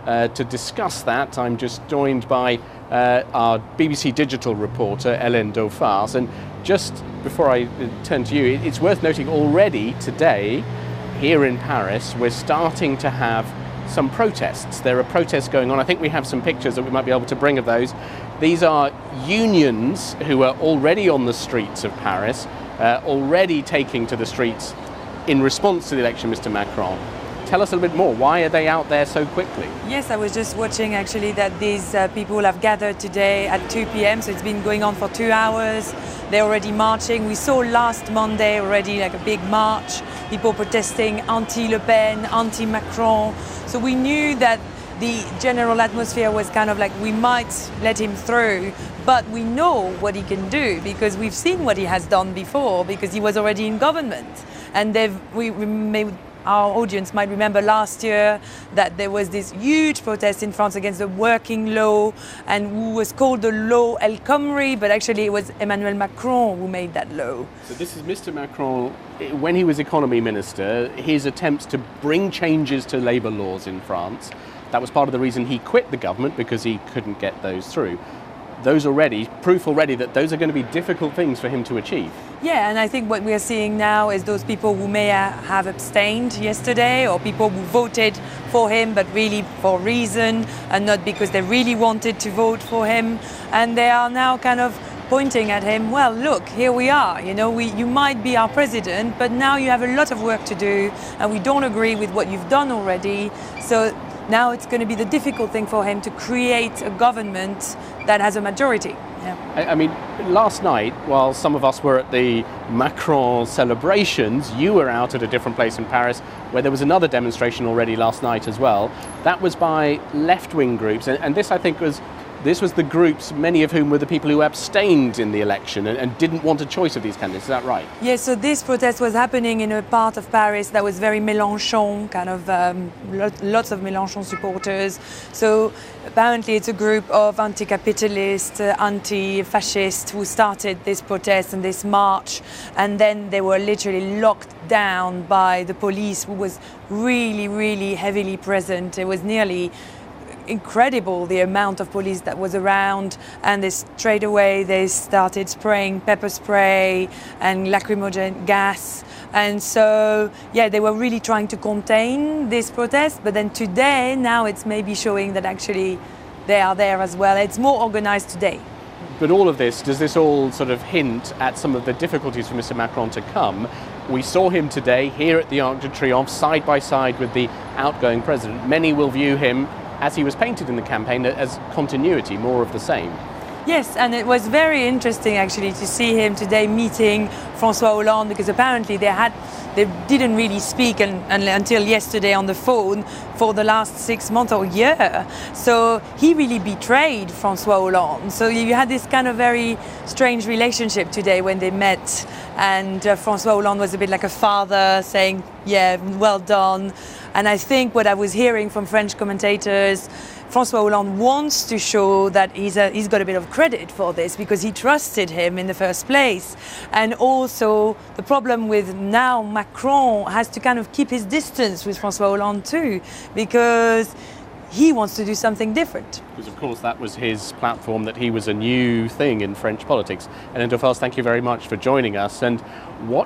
To discuss that, I'm just joined by our BBC digital reporter, Helene Daouphars. And just before I turn to you, it's worth noting already today, here in Paris, we're starting to have some protests. There are protests going on. I think we have some pictures that we might be able to bring of those. These are unions who are already on the streets of Paris, already taking to the streets in response to the election of Mr. Macron. Tell us a little bit more. Why are they out there so quickly? Yes, I was just watching actually that these people have gathered today at 2 p.m. So it's been going on for 2 hours. They're already marching. We saw last Monday already like a big march, people protesting anti-Le Pen, anti-Macron. So we knew that the general atmosphere was kind of like we might let him through, but we know what he can do because we've seen what he has done before because he was already in government. And our audience might remember last year that there was this huge protest in France against the working law and who was called the law El Khomri, but actually it was Emmanuel Macron who made that law. So this is Mr. Macron, when he was economy minister, his attempts to bring changes to labour laws in France. That was part of the reason he quit the government because he couldn't get those through. Proof already that those are going to be difficult things for him to achieve. Yeah, and I think what we are seeing now is those people who may have abstained yesterday or people who voted for him but really for reason and not because they really wanted to vote for him. And they are now kind of pointing at him, well, look, here we are. You might be our president, but now you have a lot of work to do and we don't agree with what you've done already. So now it's going to be the difficult thing for him to create a government that has a majority. Yeah. I mean, last night, while some of us were at the Macron celebrations, you were out at a different place in Paris where there was another demonstration already last night as well. That was by left-wing groups, and this, I think, was the groups, many of whom were the people who abstained in the election and didn't want a choice of these candidates. Is that right? Yes, so this protest was happening in a part of Paris that was very Mélenchon, kind of lots of Mélenchon supporters. So apparently it's a group of anti-capitalist, anti-fascist who started this protest and this march, and then they were literally locked down by the police, who was really, really heavily present. It was nearly incredible the amount of police that was around, and straight away they started spraying pepper spray and lacrimogene gas, and so they were really trying to contain this protest. But then today, now it's maybe showing that actually they are there as well. It's more organized today. But all of this, does this all sort of hint at some of the difficulties for Mr. Macron to come? We saw him today here at the Arc de Triomphe side by side with the outgoing president. Many will view him, as he was painted in the campaign, as continuity, more of the same. Yes, and it was very interesting actually to see him today meeting François Hollande, because apparently they didn't really speak until yesterday on the phone for the last 6 months or year. So he really betrayed François Hollande. So you had this kind of very strange relationship today when they met, and François Hollande was a bit like a father saying, yeah, well done. And I think what I was hearing from French commentators, François Hollande wants to show that he's got a bit of credit for this because he trusted him in the first place. And also the problem with now Macron has to kind of keep his distance with François Hollande too, because he wants to do something different. Because of course that was his platform, that he was a new thing in French politics. And Daouphars, thank you very much for joining us. And what